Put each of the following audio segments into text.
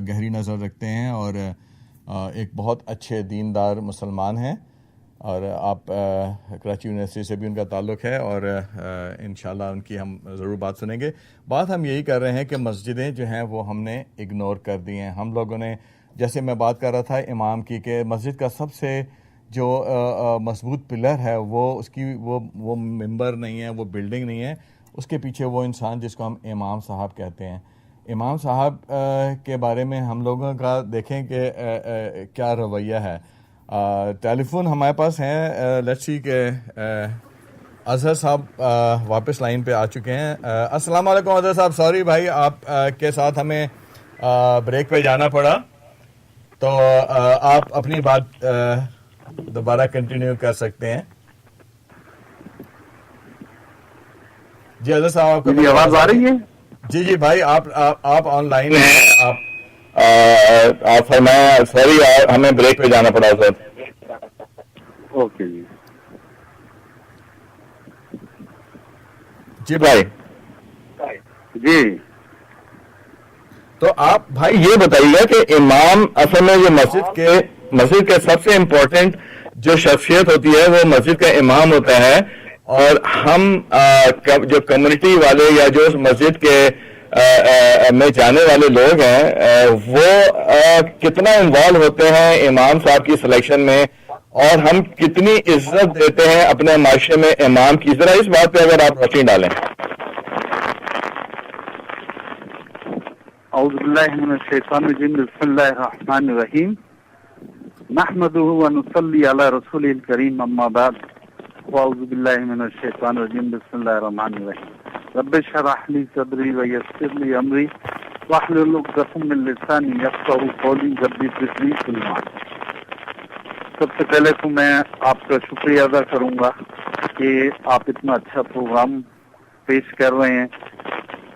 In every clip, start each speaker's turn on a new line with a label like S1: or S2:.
S1: گہری نظر رکھتے ہیں اور ایک بہت اچھے دیندار مسلمان ہیں، اور آپ کراچی یونیورسٹی سے بھی ان کا تعلق ہے، اور انشاءاللہ ان کی ہم ضرور بات سنیں گے۔ بات ہم یہی کر رہے ہیں کہ مسجدیں جو ہیں وہ ہم نے اگنور کر دی ہیں۔ ہم لوگوں نے، جیسے میں بات کر رہا تھا امام کی، کہ مسجد کا سب سے جو مضبوط پلر ہے وہ اس کی وہ ممبر نہیں ہے، وہ بلڈنگ نہیں ہے، اس کے پیچھے وہ انسان جس کو ہم امام صاحب کہتے ہیں۔ امام صاحب کے بارے میں ہم لوگوں کا دیکھیں کہ کیا رویہ ہے۔ ٹیلی فون ہمارے پاس ہیں، لیٹس سی کہ اظہر صاحب واپس لائن پہ آ چکے ہیں۔ السلام علیکم اظہر صاحب، سوری بھائی آپ کے ساتھ ہمیں بریک پہ جانا پڑا، تو آپ اپنی بات دوبارہ کنٹینیو کر سکتے ہیں۔ جی اظہر صاحب، آپ کو
S2: آواز آ رہی ہے؟
S1: جی بھائی، آپ آن لائن ہیں،
S2: آپ فرمائیں۔ سوری ہمیں بریک پہ جانا پڑا سر۔ اوکے
S1: جی بھائی۔
S2: جی
S1: تو آپ
S2: بھائی یہ بتائیے کہ امام اصل میں جو مسجد کے سب سے امپورٹنٹ جو شخصیت ہوتی ہے وہ مسجد کا امام ہوتا ہے، اور ہم جو کمیونٹی والے یا جو مسجد کے میں جانے والے لوگ ہیں وہ کتنا انوالو ہوتے ہیں امام صاحب کی سلیکشن میں، اور ہم کتنی عزت دیتے ہیں اپنے معاشرے میں امام کی، ذرا اس بات پہ اگر آپ روشنی ڈالیں۔
S3: اعوذ باللہ من الشیطان الرجیم، بسم اللہ الرحمن الرحیم، نحمدہ ونصلی علی رسول الکریم، اما بعد، اعوذ باللہ من الشیطان الرجیم، بسم اللہ الرحمن الرحیم، رب اشرح لی صدری ویسر لی امری واحلل عقدۃ من لسانی یفقہوا قولی، رب اشرح لی صدری۔ سب سے پہلے تو میں آپ کا شکریہ ادا کروں گا کہ آپ اتنا اچھا پروگرام پیش کر رہے ہیں۔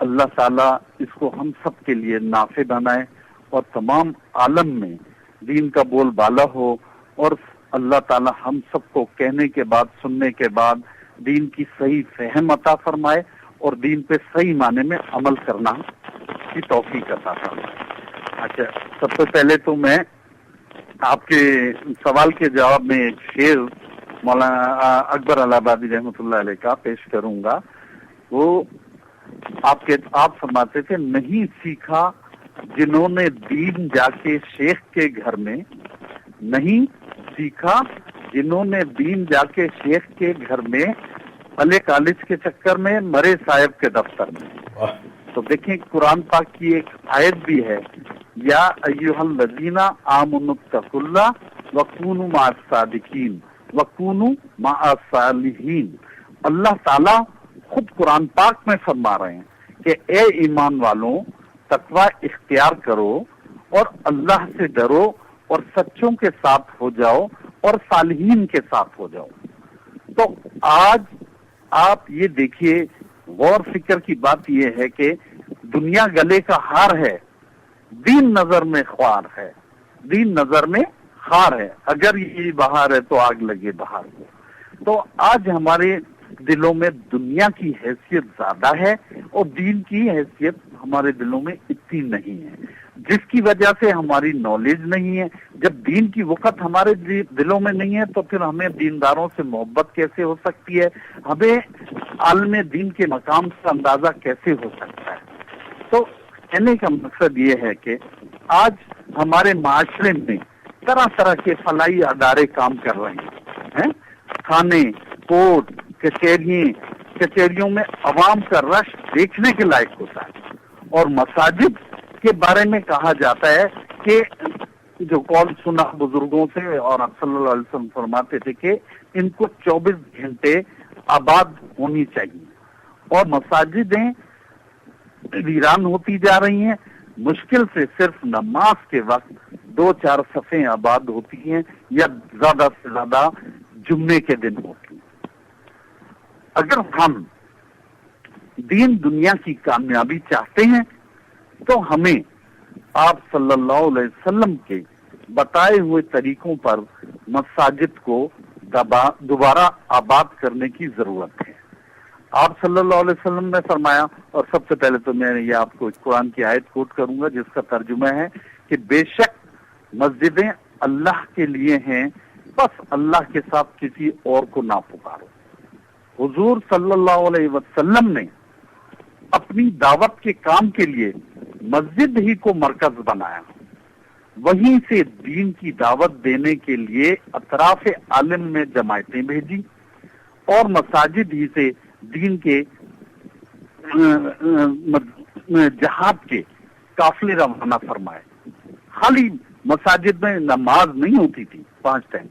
S3: اللہ تعالیٰ اس کو ہم سب کے لیے نافع بنائے اور تمام عالم میں دین کا بول بالا ہو، اور اللہ تعالیٰ ہم سب کو کہنے کے بعد، سننے کے بعد دین کی صحیح فہم عطا فرمائے اور دین پہ صحیح معنی میں عمل کرنا کی توفیق عطا فرمائے۔ اچھا، سب سے پہلے تو میں آپ کے سوال کے جواب میں ایک شعر مولانا اکبر الہ آبادی رحمۃ اللہ علیہ کا پیش کروں گا۔ وہ آپ فرماتے تھے، نہیں سیکھا جنہوں نے دین جا کے شیخ کے گھر میں، نہیں سیکھا جنہوں نے دین جا کے شیخ کے گھر میں، پلے کالج کے چکر میں، مرے صاحب کے دفتر میں۔ تو دیکھیں قرآن پاک کی ایک آیت بھی ہے، یا ایھا الذین آمنوا اتقوا اللہ وکونوا مع الصادقین وکونوا مع الصالحین۔ اللہ تعالیٰ خود قرآن پاک میں فرما رہے ہیں کہ اے ایمان والوں، تقوی اختیار کرو اور اللہ سے ڈرو اور سچوں کے ساتھ ہو جاؤ اور صالحین کے ساتھ ہو جاؤ۔ تو آج آپ یہ دیکھیے، غور فکر کی بات یہ ہے کہ دنیا گلے کا ہار ہے، دین نظر میں خوار ہے، دین نظر میں خار ہے، اگر یہ بہار ہے تو آگ لگے بہار کو۔ تو آج ہمارے دلوں میں دنیا کی حیثیت زیادہ ہے اور دین کی حیثیت ہمارے دلوں میں اتنی نہیں ہے، جس کی وجہ سے ہماری نالج نہیں ہے۔ جب دین کی وقت ہمارے دلوں میں نہیں ہے تو پھر ہمیں دینداروں سے محبت کیسے ہو سکتی ہے، ہمیں عالم دین کے مقام سے اندازہ کیسے ہو سکتا ہے۔ تو کہنے کا مقصد یہ ہے کہ آج ہمارے معاشرے میں طرح طرح کے فلاحی ادارے کام کر رہے ہیں، تھانے، کورٹ، کچہریوں میں عوام کا رش دیکھنے کے لائق ہوتا ہے، اور مساجد کے بارے میں کہا جاتا ہے کہ جو قول سنا بزرگوں سے، اور آپ صلی اللہ علیہ وسلم فرماتے تھے کہ ان کو 24 گھنٹے آباد ہونی چاہیے، اور مساجدیں ویران ہوتی جا رہی ہیں۔ مشکل سے صرف نماز کے وقت 2-4 صفیں آباد ہوتی ہیں، یا زیادہ سے زیادہ جمعے کے دن ہوتی ہیں۔ اگر ہم دین دنیا کی کامیابی چاہتے ہیں تو ہمیں آپ صلی اللہ علیہ وسلم کے بتائے ہوئے طریقوں پر مساجد کو دوبارہ آباد کرنے کی ضرورت ہے۔ آپ صلی اللہ علیہ وسلم نے فرمایا، اور سب سے پہلے تو میں یہ آپ کو قرآن کی آیت کوٹ کروں گا جس کا ترجمہ ہے کہ بے شک مسجدیں اللہ کے لیے ہیں، بس اللہ کے ساتھ کسی اور کو نہ پکارو۔ حضور صلی اللہ علیہ وسلم نے اپنی دعوت کے کام کے لیے مسجد ہی کو مرکز بنایا، وہیں سے دین کی دعوت دینے کے لیے اطراف عالم میں جماعتیں بھیجی اور مساجد ہی سے دین کے جہاد کے قافلے روانہ فرمائے۔ خالی مساجد میں نماز نہیں ہوتی تھی 5 ٹائم،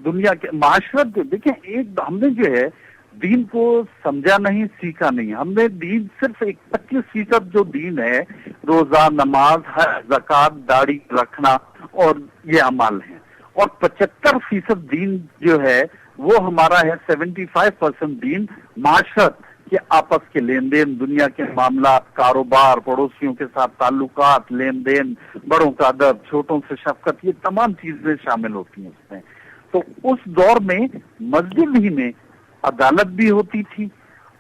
S3: دنیا کے معاشرت دیکھیں، ایک ہم نے جو ہے دین کو سمجھا نہیں، سیکھا نہیں، ہم نے دین صرف 25% جو دین ہے، روزہ، نماز، حج، زکوٰۃ، داڑھی رکھنا اور یہ اعمال ہیں، اور 75% دین جو ہے وہ ہمارا ہے 75% دین معاشرت کے آپس کے لین دین، دنیا کے معاملات، کاروبار، پڑوسیوں کے ساتھ تعلقات، لین دین، بڑوں کا ادب، چھوٹوں سے شفقت، یہ تمام چیزیں شامل ہوتی ہیں اس میں۔ تو اس دور میں مسجد ہی میں عدالت بھی ہوتی تھی۔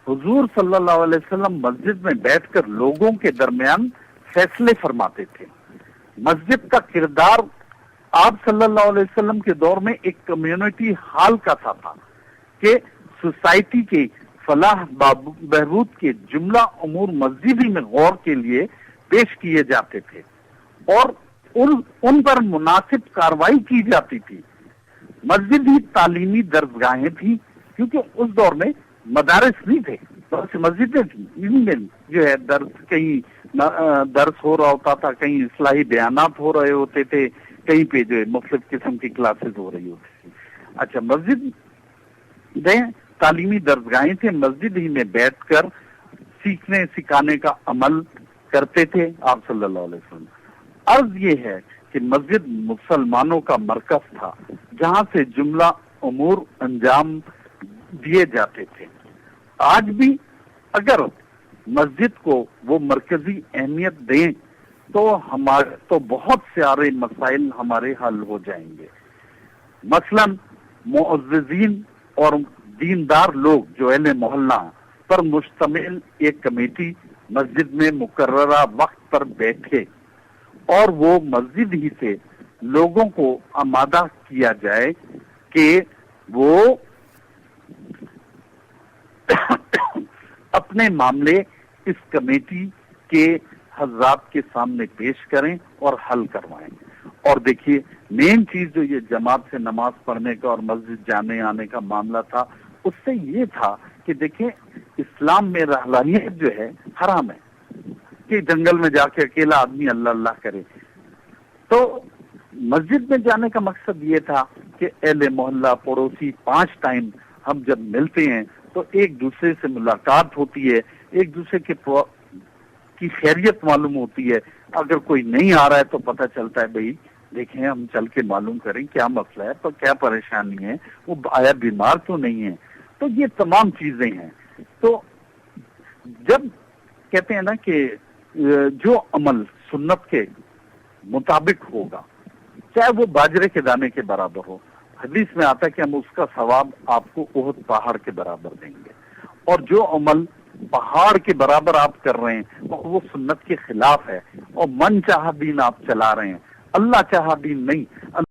S3: حضور صلی اللہ علیہ وسلم مسجد میں بیٹھ کر لوگوں کے درمیان فیصلے فرماتے تھے۔ مسجد کا کردار آپ صلی اللہ علیہ وسلم کے دور میں ایک کمیونٹی ہال کا سا تھا کہ سوسائٹی کے فلاح بہبود کے جملہ امور مسجد ہی میں غور کے لیے پیش کیے جاتے تھے اور ان پر مناسب کاروائی کی جاتی تھی۔ مسجد ہی تعلیمی درسگاہیں تھی، کیونکہ اس دور میں مدارس نہیں تھے، بہت سی مسجدیں تھیں، ان میں جو ہے درس، کہیں درس ہو رہا ہوتا تھا، کہیں اصلاحی بیانات ہو رہے ہوتے تھے، کہیں پہ جو ہے مختلف قسم کی کلاسز ہو رہی ہوتی تھی۔ اچھا، مسجد تعلیمی درسگاہیں تھے، مسجد ہی میں بیٹھ کر سیکھنے سکھانے کا عمل کرتے تھے آپ صلی اللہ علیہ وسلم۔ عرض یہ ہے کہ مسجد مسلمانوں کا مرکز تھا جہاں سے جملہ امور انجام دیے جاتے تھے۔ آج بھی اگر مسجد کو وہ مرکزی اہمیت دیں تو بہت سارے مسائل ہمارے حل ہو جائیں گے۔ مثلا معززین اور دیندار لوگ جو اہل محلہ پر مشتمل ایک کمیٹی مسجد میں مقررہ وقت پر بیٹھے اور وہ مسجد ہی سے لوگوں کو آمادہ کیا جائے کہ وہ اپنے معاملے اس کمیٹی کے حضرات کے سامنے پیش کریں اور حل کروائیں۔ اور دیکھیے، مین چیز جو یہ جماعت سے نماز پڑھنے کا اور مسجد جانے آنے کا معاملہ تھا، اس سے یہ تھا کہ دیکھیں اسلام میں رہلانیت جو ہے حرام ہے کہ جنگل میں جا کے اکیلا آدمی اللہ اللہ کرے۔ تو مسجد میں جانے کا مقصد یہ تھا کہ اہل محلہ، پڑوسی 5 ٹائم ہم جب ملتے ہیں تو ایک دوسرے سے ملاقات ہوتی ہے، ایک دوسرے کی خیریت معلوم ہوتی ہے۔ اگر کوئی نہیں آ رہا ہے تو پتہ چلتا ہے بھئی دیکھیں ہم چل کے معلوم کریں کیا مسئلہ ہے، تو کیا پریشانی ہے، وہ آیا بیمار تو نہیں ہے۔ تو یہ تمام چیزیں ہیں۔ تو جب کہتے ہیں نا کہ جو عمل سنت کے مطابق ہوگا، چاہے وہ باجرے کے دانے کے برابر ہو، حدیث میں آتا ہے کہ ہم اس کا ثواب آپ کو احد پہاڑ کے برابر دیں گے، اور جو عمل پہاڑ کے برابر آپ کر رہے ہیں وہ سنت کے خلاف ہے، اور من چاہا دین آپ چلا رہے ہیں، اللہ چاہا دین نہیں۔